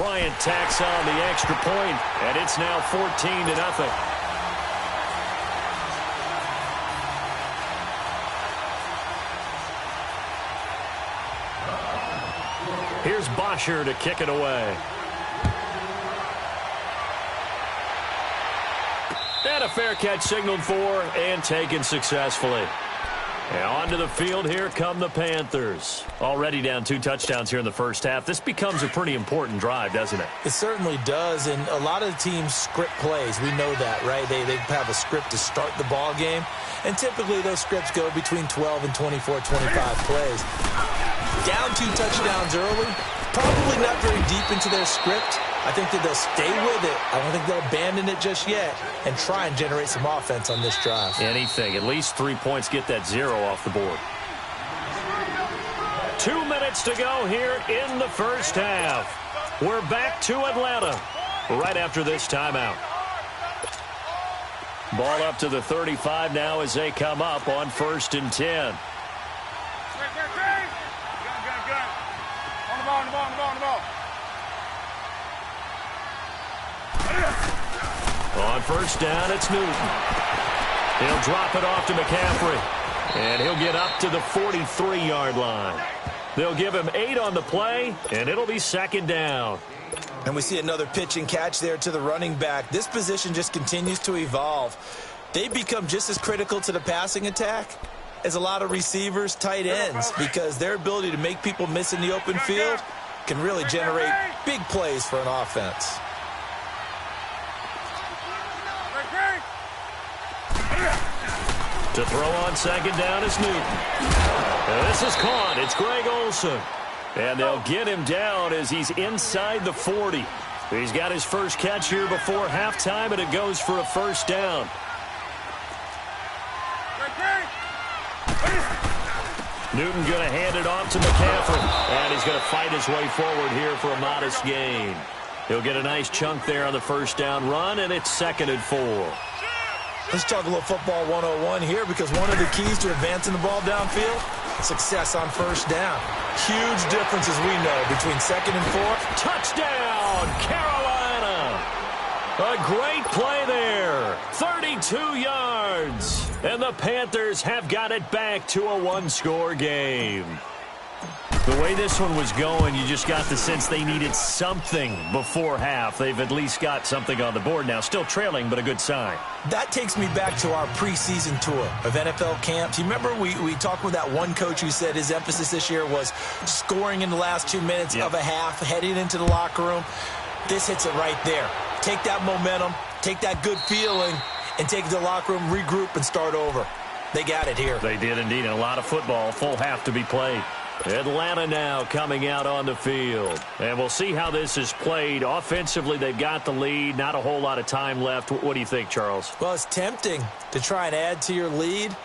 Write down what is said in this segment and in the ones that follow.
Bryant tacks on the extra point, and it's now 14-0. Here's Bosher to kick it away. And a fair catch signaled for and taken successfully. And onto the field, here come the Panthers. Already down 2 touchdowns here in the first half. This becomes a pretty important drive, doesn't it? It certainly does, and a lot of the teams script plays. We know that, right? They have a script to start the ball game, and typically those scripts go between 12 and 24, 25 plays. Down 2 touchdowns early, probably not very deep into their script. I think that they'll stay with it. I don't think they'll abandon it just yet and try and generate some offense on this drive. Anything. At least 3 points, get that 0 off the board. 2 minutes to go here in the first half. We're back to Atlanta right after this timeout. Ball up to the 35 now as they come up on 1st and 10. On the ball. On 1st down, it's Newton. He'll drop it off to McCaffrey, and he'll get up to the 43-yard line. They'll give him 8 on the play, and it'll be 2nd down. And we see another pitch and catch there to the running back. This position just continues to evolve. They become just as critical to the passing attack as a lot of receivers, tight ends, because their ability to make people miss in the open field can really generate big plays for an offense. To throw on 2nd down is Newton. And this is caught. It's Greg Olsen. And they'll get him down as he's inside the 40. He's got his first catch here before halftime, and it goes for a 1st down. Newton going to hand it off to McCaffrey. And he's going to fight his way forward here for a modest gain. He'll get a nice chunk there on the 1st down run, and it's 2nd and 4. Let's talk a little football 101 here, because one of the keys to advancing the ball downfield, success on 1st down. Huge difference, as we know, between 2nd and 4th. Touchdown, Carolina! A great play there. 32 yards. And the Panthers have got it back to a 1-score game. The way this one was going, you just got the sense they needed something before half. They've at least got something on the board now. Still trailing, but a good sign. That takes me back to our preseason tour of NFL camps. You remember we talked with that one coach who said his emphasis this year was scoring in the last 2 minutes of a half, heading into the locker room. This hits it right there. Take that momentum, take that good feeling, and take it to the locker room, regroup, and start over. They got it here. They did indeed, and a lot of football, full half to be played. Atlanta now coming out on the field. And we'll see how this is played. Offensively, they've got the lead. Not a whole lot of time left. What do you think, Charles? Well, it's tempting to try and add to your lead,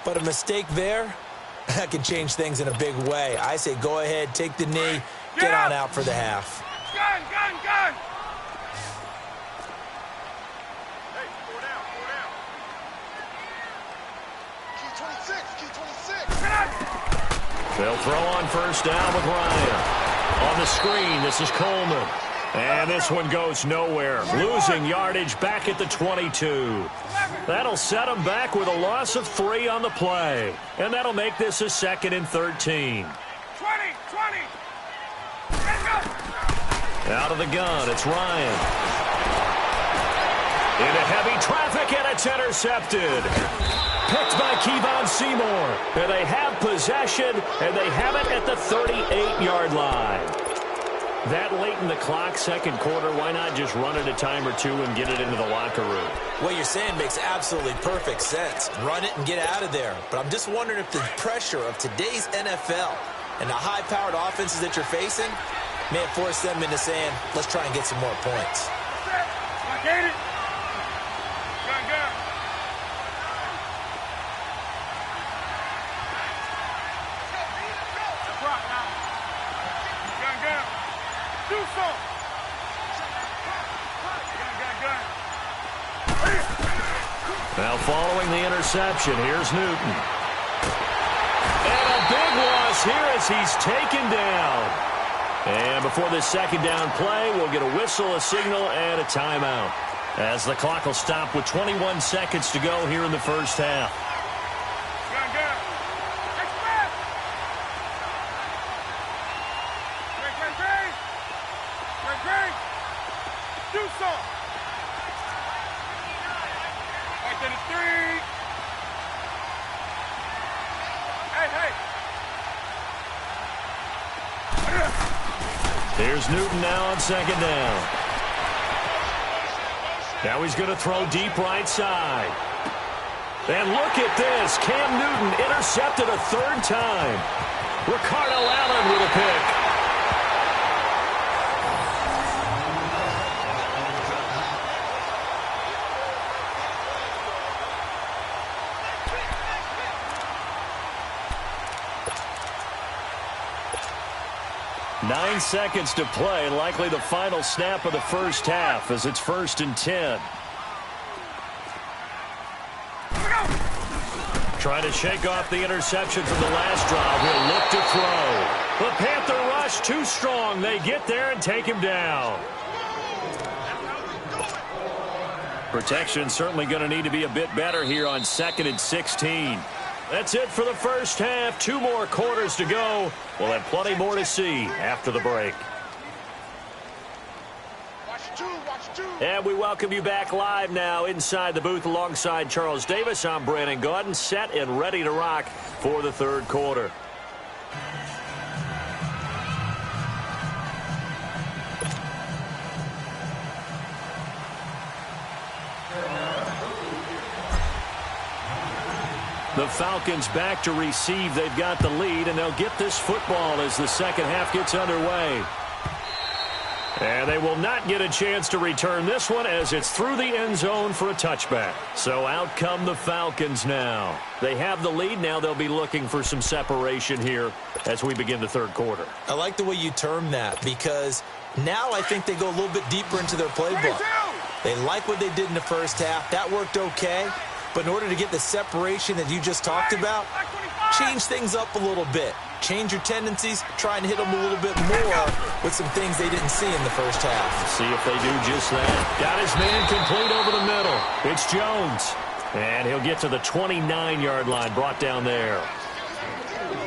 but a mistake there, that can change things in a big way. I say go ahead, take the knee, get on out for the half. Gun! They'll throw on 1st down with Ryan. On the screen, this is Coleman. And this one goes nowhere. Losing yardage back at the 22. That'll set them back with a loss of 3 on the play. And that'll make this a 2nd and 13. 20! Out of the gun, it's Ryan. Into heavy traffic, and it's intercepted. Picked by Kevon Seymour. And they have possession, and they have it at the 38-yard line. That late in the clock, 2nd quarter, why not just run it a time or two and get it into the locker room? What you're saying makes absolutely perfect sense. Run it and get out of there. But I'm just wondering if the pressure of today's NFL and the high-powered offenses that you're facing may have forced them into saying, let's try and get some more points. I get it. Gun. Do so. Now following the interception, here's Newton. And a big loss here as he's taken down. And before this second down play, we'll get a whistle, a signal, and a timeout, as the clock will stop with 21 seconds to go here in the first half. Do some. Back to the 3. Hey. Here's Newton now on second down. Now he's going to throw deep right side. And look at this. Cam Newton intercepted a third time. Ricardo Allen with a pick. Nine seconds to play, likely the final snap of the first half as it's 1st and 10. Trying to shake off the interception from the last drive. He'll look to throw. The Panther rush too strong. They get there and take him down. Protection certainly going to need to be a bit better here on 2nd and 16. That's it for the first half. 2 more quarters to go. We'll have plenty more to see after the break. And we welcome you back live now inside the booth alongside Charles Davis. I'm Brandon Gaudin, set and ready to rock for the third quarter. The Falcons back to receive. They've got the lead, and they'll get this football as the second half gets underway. And they will not get a chance to return this one as it's through the end zone for a touchback. So out come the Falcons now. They have the lead. Now they'll be looking for some separation here as we begin the third quarter. I like the way you term that, because now I think they go a little bit deeper into their playbook. They like what they did in the first half. That worked okay. But in order to get the separation that you just talked about, change things up a little bit. Change your tendencies, try and hit them a little bit more with some things they didn't see in the first half. See if they do just that. Got his man complete over the middle. It's Jones. And he'll get to the 29-yard line, brought down there.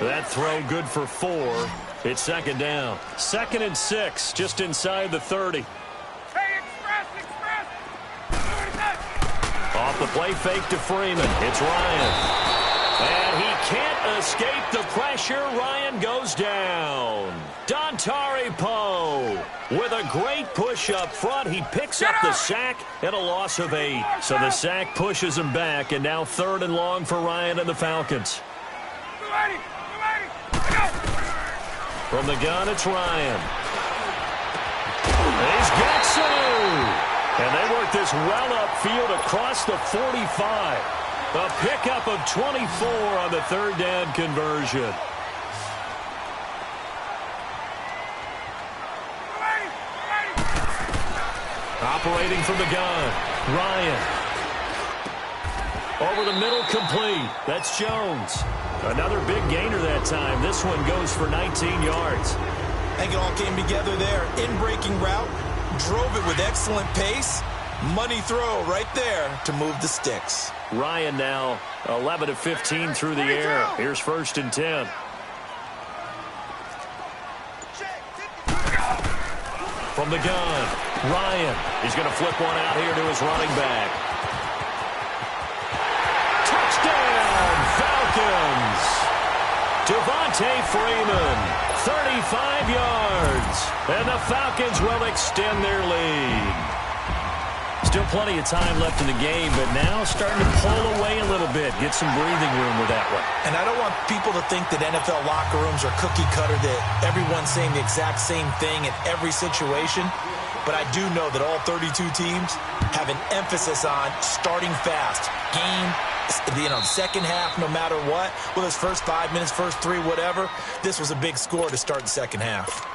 That throw good for 4. It's second down. 2nd and 6, just inside the 30. Off the play fake to Freeman. It's Ryan. And he can't escape the pressure. Ryan goes down. Dontari Poe with a great push up front. He picks up the sack and a loss of 8. So the sack pushes him back, and now 3rd and long for Ryan and the Falcons. From the gun, it's Ryan. He's got Sanu. And they work this well upfield across the 45. A pickup of 24 on the 3rd down conversion. Operating from the gun, Ryan. Over the middle, complete. That's Jones. Another big gainer that time. This one goes for 19 yards. I think it all came together there. In-breaking route. Drove it with excellent pace. Money throw right there to move the sticks. Ryan now 11 of 15 through the air. Here's 1st and 10. From the gun, Ryan. He's going to flip one out here to his running back. Touchdown, Falcons. Devontae Freeman. 35 yards, and the Falcons will extend their lead. Still plenty of time left in the game, but now starting to pull away a little bit, get some breathing room with that one. And I don't want people to think that NFL locker rooms are cookie cutter, that everyone's saying the exact same thing in every situation. But I do know that all 32 teams have an emphasis on starting fast. Second half, no matter what, whether it's first 5 minutes, first 3, whatever, this was a big score to start the second half.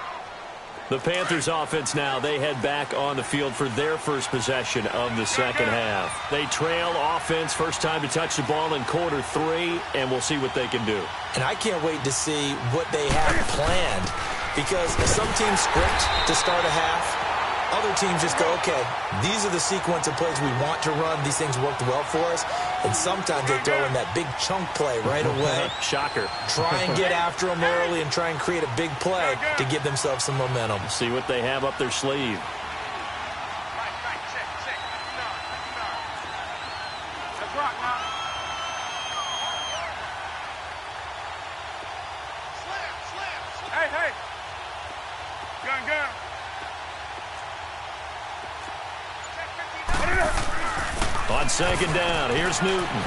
The Panthers offense now, they head back on the field for their first possession of the second half. They trail offense, first time to touch the ball in quarter 3, and we'll see what they can do. And I can't wait to see what they have planned because some teams script to start a half. Other teams just go, okay, these are the sequence of plays we want to run. These things worked well for us. And sometimes they throw in that big chunk play right away. Shocker. Try and get after them early and try and create a big play to give themselves some momentum. See what they have up their sleeve. Let's rock now. Hey, hey. Gun. On second down, here's Newton.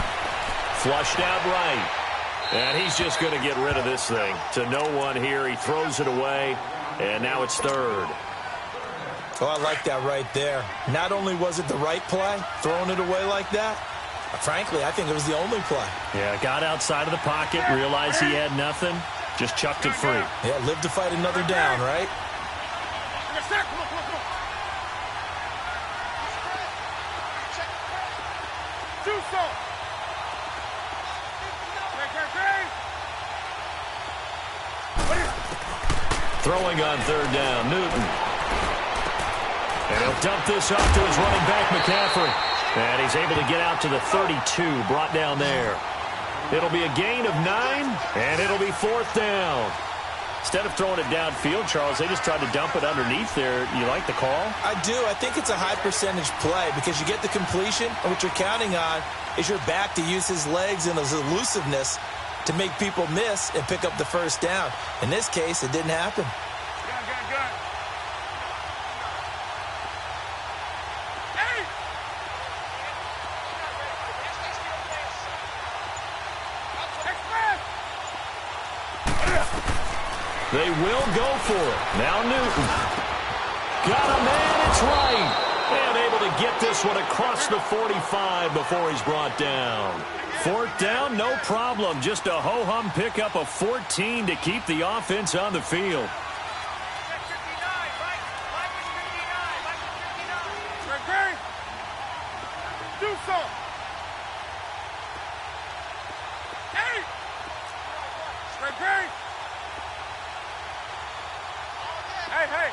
Flushed out right. And he's just going to get rid of this thing. To no one here. He throws it away. And now it's third. Oh, I like that right there. Not only was it the right play, throwing it away like that, frankly, I think it was the only play. Yeah, got outside of the pocket, realized he had nothing, just chucked it free. Yeah, live to fight another down, right? Come on. Do some. Throwing on third down, Newton. And he'll dump this off to his running back, McCaffrey. And he's able to get out to the 32, brought down there. It'll be a gain of 9, and it'll be fourth down. Instead of throwing it downfield, Charles, they just tried to dump it underneath there. You like the call? I do. I think it's a high percentage play because you get the completion, and what you're counting on is your back to use his legs and his elusiveness to make people miss and pick up the first down. In this case, it didn't happen. Gun. Hey! They will go for it. Now Newton. Got a man, it's right. And able to get this one across the 45 before he's brought down. Fourth down, no problem. Just a ho-hum pickup of 14 to keep the offense on the field. Do some. Hey! Hey!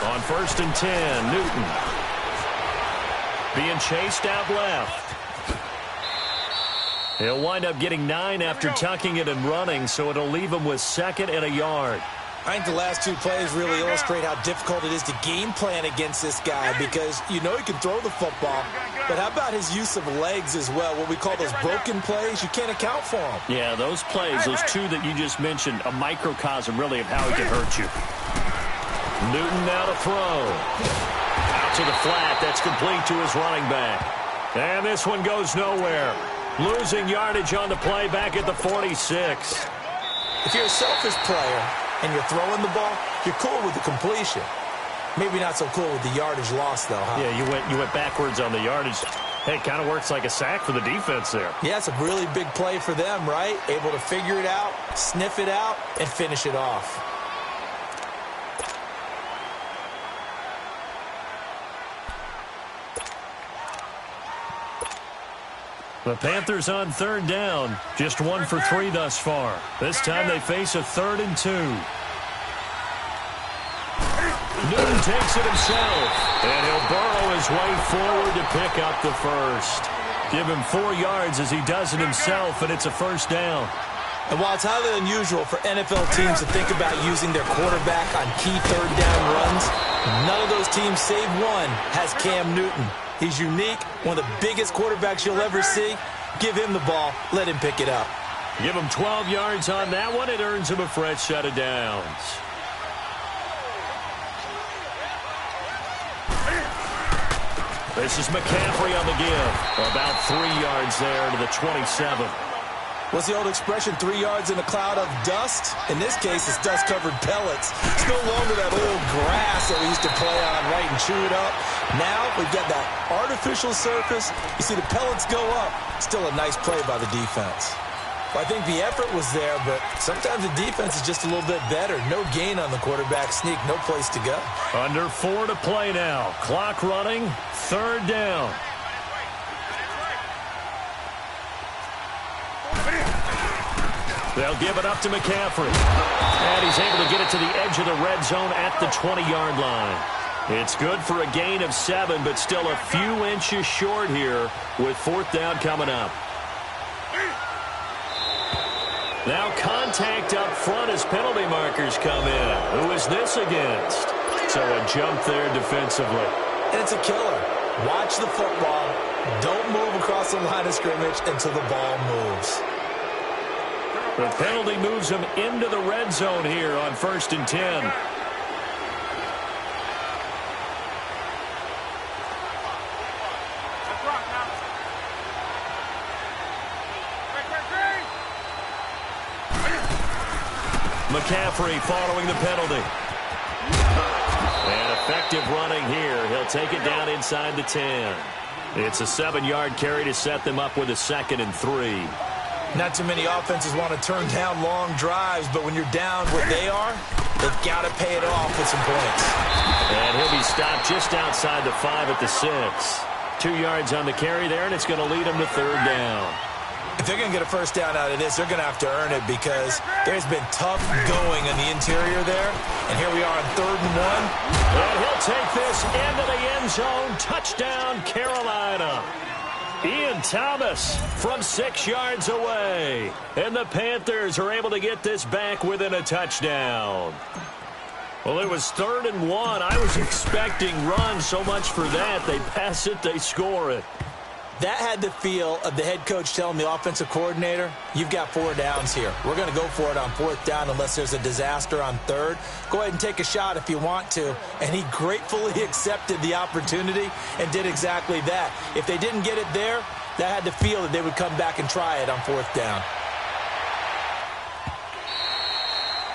On first and 10, Newton. Being chased out left. He'll wind up getting 9 after tucking it and running, so it'll leave him with second and a yard. I think the last two plays really illustrate how difficult it is to game plan against this guy because you know he can throw the football, but how about his use of legs as well? What we call those broken plays, you can't account for them. Yeah, those plays, those two that you just mentioned, a microcosm really of how he can hurt you. Newton now to throw. Out to the flat. That's complete to his running back. And this one goes nowhere. Losing yardage on the play back at the 46. If you're a selfish player and you're throwing the ball, you're cool with the completion. Maybe not so cool with the yardage loss, though, huh? Yeah, you went backwards on the yardage. Hey, it kind of works like a sack for the defense there. Yeah, it's a really big play for them, right? Able to figure it out, sniff it out, and finish it off. The Panthers on third down. Just 1 for 3 thus far. This time they face a 3rd and 2. Newton takes it himself. And he'll burrow his way forward to pick up the first. Give him 4 yards as he does it himself, and it's a first down. And while it's highly unusual for NFL teams to think about using their quarterback on key third down runs, none of those teams, save one, has Cam Newton. He's unique, one of the biggest quarterbacks you'll ever see. Give him the ball. Let him pick it up. Give him 12 yards on that one. It earns him a fresh set of downs. This is McCaffrey on the give. About 3 yards there to the 27. What's the old expression, 3 yards in a cloud of dust? In this case, it's dust-covered pellets. It's no longer that old grass that we used to play on, right, and chew it up. Now we've got that artificial surface. You see the pellets go up. Still a nice play by the defense. Well, I think the effort was there, but sometimes the defense is just a little bit better. No gain on the quarterback sneak, no place to go. Under 4 to play now. Clock running, 3rd down. They'll give it up to McCaffrey. And he's able to get it to the edge of the red zone at the 20-yard line. It's good for a gain of 7, but still a few inches short here with 4th down coming up. Now contact up front as penalty markers come in. Who is this against? So a jump there defensively. And it's a killer. Watch the football. Don't move across the line of scrimmage until the ball moves. The penalty moves him into the red zone here on 1st and 10. McCaffrey following the penalty. And effective running here. He'll take it down inside the 10. It's a 7-yard carry to set them up with a 2nd and 3. Not too many offenses want to turn down long drives, but when you're down where they are, they've got to pay it off with some points. And he'll be stopped just outside the 5 at the 6. 2 yards on the carry there, and it's going to lead them to 3rd down. If they're going to get a first down out of this, they're going to have to earn it because there's been tough going on the interior there. And here we are on 3rd and 1. And he'll take this into the end zone. Touchdown, Carolina. Ian Thomas from 6 yards away. And the Panthers are able to get this back within a touchdown. Well, it was 3rd and 1. I was expecting run so much for that. They pass it, they score it. That had the feel of the head coach telling the offensive coordinator, you've got 4 downs here. We're going to go for it on 4th down unless there's a disaster on 3rd. Go ahead and take a shot if you want to. And he gratefully accepted the opportunity and did exactly that. If they didn't get it there, that had the feel that they would come back and try it on 4th down.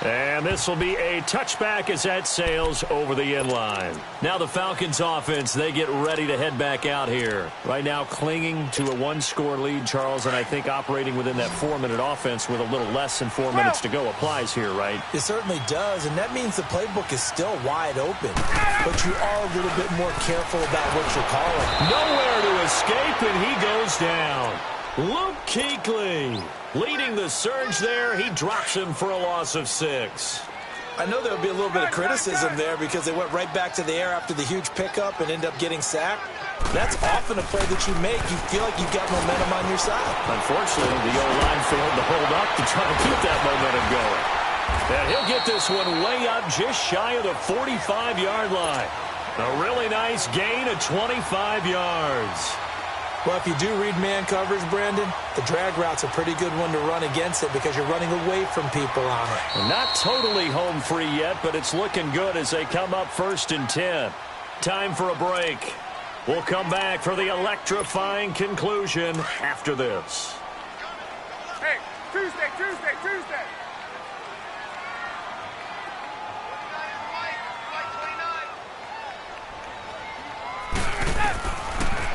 And this will be a touchback as that sails over the end line. Now the Falcons offense, they get ready to head back out here. Right now clinging to a 1-score lead, Charles, and I think operating within that 4-minute offense with a little less than 4 minutes to go applies here, right? It certainly does, and that means the playbook is still wide open. But you are a little bit more careful about what you're calling. Nowhere to escape, and he goes down. Luke Kuechly leading the surge there. He drops him for a loss of 6. I know there'll be a little bit of criticism there because they went right back to the air after the huge pickup and end up getting sacked. That's often a play that you make. You feel like you've got momentum on your side. Unfortunately, the O-line failed to hold up to try to keep that momentum going. And he'll get this one way up just shy of the 45-yard line. A really nice gain of 25 yards. Well, if you do read man coverage, Brandon, the drag route's a pretty good one to run against it because you're running away from people on it. Not totally home free yet, but it's looking good as they come up 1st and 10. Time for a break. We'll come back for the electrifying conclusion after this. Hey, Tuesday.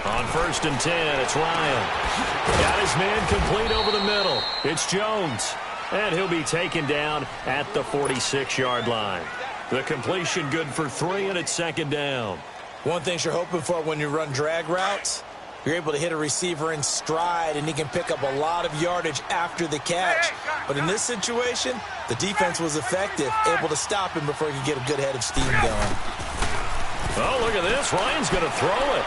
On 1st and 10, it's Ryan. Got his man complete over the middle. It's Jones. And he'll be taken down at the 46-yard line. The completion good for 3, and it's 2nd down. One thing you're hoping for when you run drag routes, you're able to hit a receiver in stride, and he can pick up a lot of yardage after the catch. But in this situation, the defense was effective, able to stop him before he could get a good head of steam going. Oh, look at this. Ryan's going to throw it.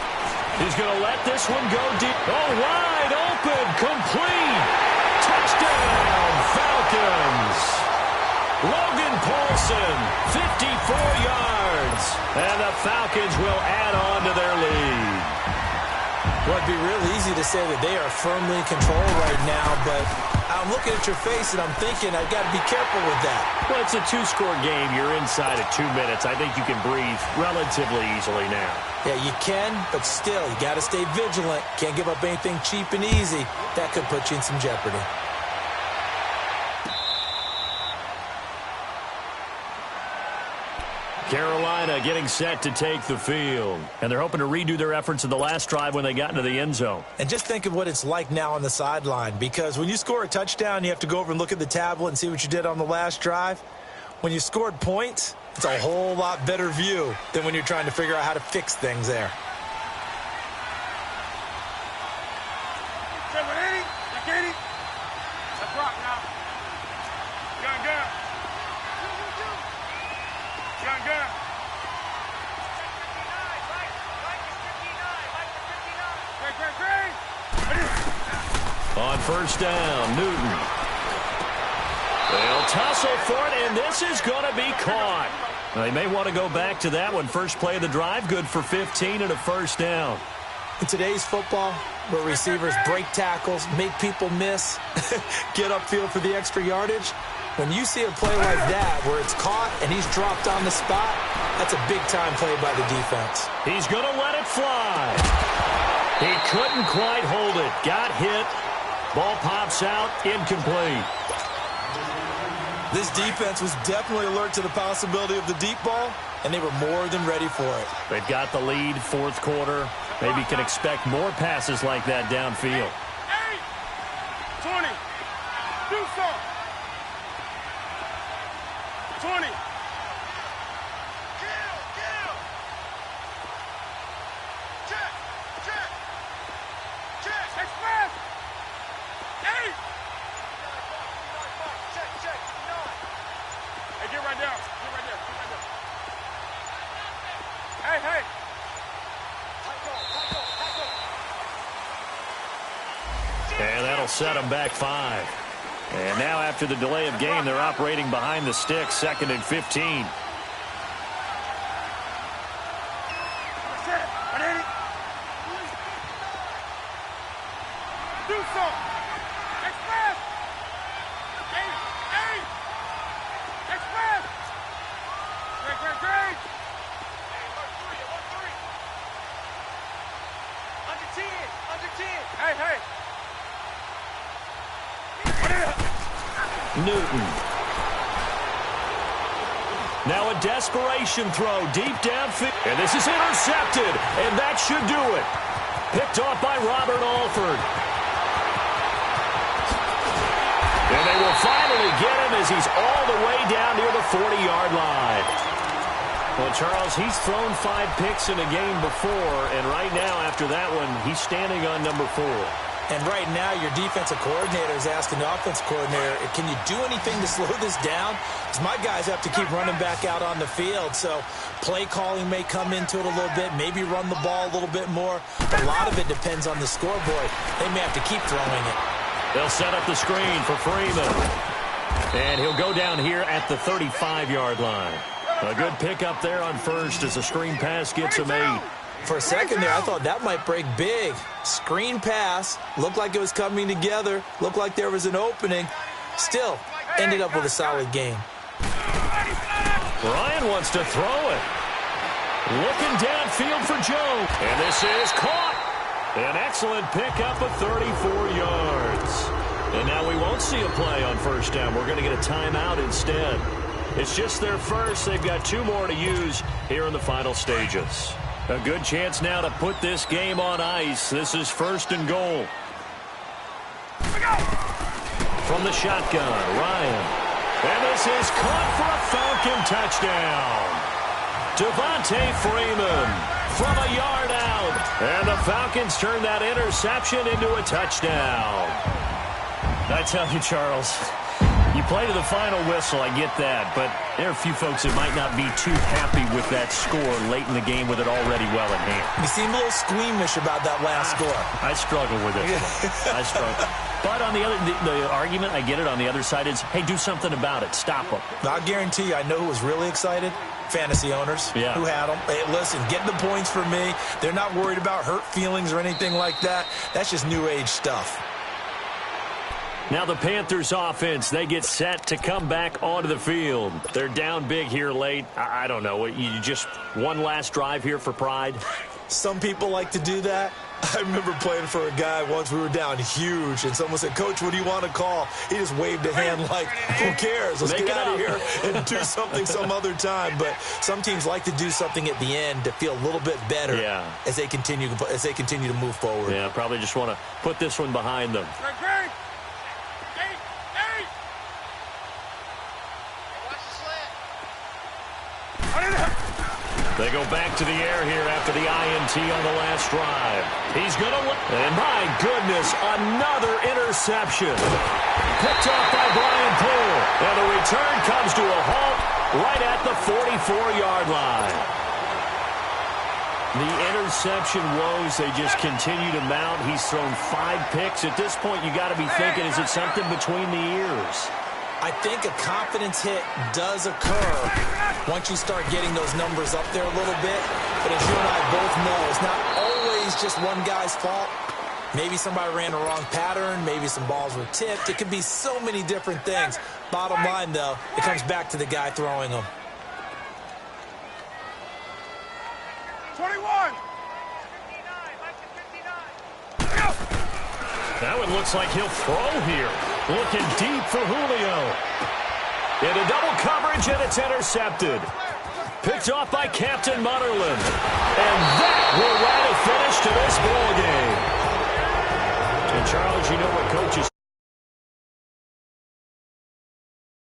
He's going to let this one go deep. Oh, wide open, complete. Touchdown, Falcons. Logan Paulson, 54 yards. And the Falcons will add on to their lead. Well, it'd be real easy to say that they are firmly in control right now, but I'm looking at your face and I'm thinking I've got to be careful with that. Well, it's a 2-score game. You're inside at 2 minutes. I think you can breathe relatively easily now. Yeah, you can, but still, you got to stay vigilant. Can't give up anything cheap and easy. That could put you in some jeopardy. Carolina getting set to take the field. And they're hoping to redo their efforts in the last drive when they got into the end zone. And just think of what it's like now on the sideline, because when you score a touchdown, you have to go over and look at the tablet and see what you did on the last drive. When you scored points, it's a whole lot better view than when you're trying to figure out how to fix things there. gun. On first down, Newton. They'll tussle for it, and this is going to be caught. They may want to go back to that one. First play of the drive, good for 15 and a first down. In today's football, where receivers break tackles, make people miss, get upfield for the extra yardage, when you see a play like that where it's caught and he's dropped on the spot, that's a big-time play by the defense. He's going to let it fly. He couldn't quite hold it. Got hit. Ball pops out, incomplete. This defense was definitely alert to the possibility of the deep ball, and they were more than ready for it. They've got the lead, fourth quarter. Maybe can expect more passes like that downfield. 20. Do something. 20. Check fast. 8. Check. Hey, get right down. Hey. And that'll set them back 5. And now after the delay of game, they're operating behind the stick, 2nd and 15. Do something. Express. 8. Express. Great. Under 10. Hey. Newton. Now a desperation throw deep downfield. And this is intercepted. And that should do it. Picked off by Robert Alford. And they will finally get him as he's all the way down near the 40-yard line. Well, Charles, he's thrown 5 picks in a game before, and right now, after that one, he's standing on number 4. And right now, your defensive coordinator is asking the offensive coordinator, can you do anything to slow this down? Because my guys have to keep running back out on the field. So play calling may come into it a little bit, maybe run the ball a little bit more. A lot of it depends on the scoreboard. They may have to keep throwing it. They'll set up the screen for Freeman. And he'll go down here at the 35-yard line. A good pickup there on first as a screen pass gets him 8. For a second there, I thought that might break big. Screen pass. Looked like it was coming together. Looked like there was an opening. Still, ended up with a solid game. Ryan wants to throw it. Looking downfield for Joe. And this is caught. An excellent pickup of 34 yards. And now we won't see a play on first down. We're going to get a timeout instead. It's just their first. They've got 2 more to use here in the final stages. A good chance now to put this game on ice. This is 1st and goal. From the shotgun, Ryan. And this is caught for a Falcon touchdown. Devontae Freeman from a yard out. And the Falcons turn that interception into a touchdown. I tell you, Charles, you play to the final whistle, I get that, but there are a few folks that might not be too happy with that score late in the game with it already well in hand. You seem a little squeamish about that last score. I struggle with it. I struggle. But on the other, the argument, I get it, on the other side is, hey, do something about it. Stop them. I guarantee you, I know who was really excited. Fantasy owners who had them. Hey, listen, get the points for me. They're not worried about hurt feelings or anything like that. That's just new age stuff. Now the Panthers offense, they get set to come back onto the field. They're down big here late. I don't know. You just one last drive here for pride? Some people like to do that. I remember playing for a guy once. We were down huge, and someone said, Coach, what do you want to call? He just waved a hand like, who cares? Let's get out of here and do something some other time. But some teams like to do something at the end to feel a little bit better as they continue to move forward. Yeah, probably just want to put this one behind them. They go back to the air here after the INT on the last drive. He's going to win. And my goodness, another interception. Picked off by Brian Poole. And the return comes to a halt right at the 44-yard line. The interception woes, they just continue to mount. He's thrown 5 picks. At this point, you got to be thinking, is it something between the ears? I think a confidence hit does occur once you start getting those numbers up there a little bit. But as you and I both know, it's not always just one guy's fault. Maybe somebody ran the wrong pattern. Maybe some balls were tipped. It could be so many different things. Bottom line, though, it comes back to the guy throwing them. 21. That one looks like he'll throw here. Looking deep for Julio. Into double coverage, and it's intercepted. Picked off by Captain Mutterland. And that will write a finish to this ball game. And, Charles, you know what coaches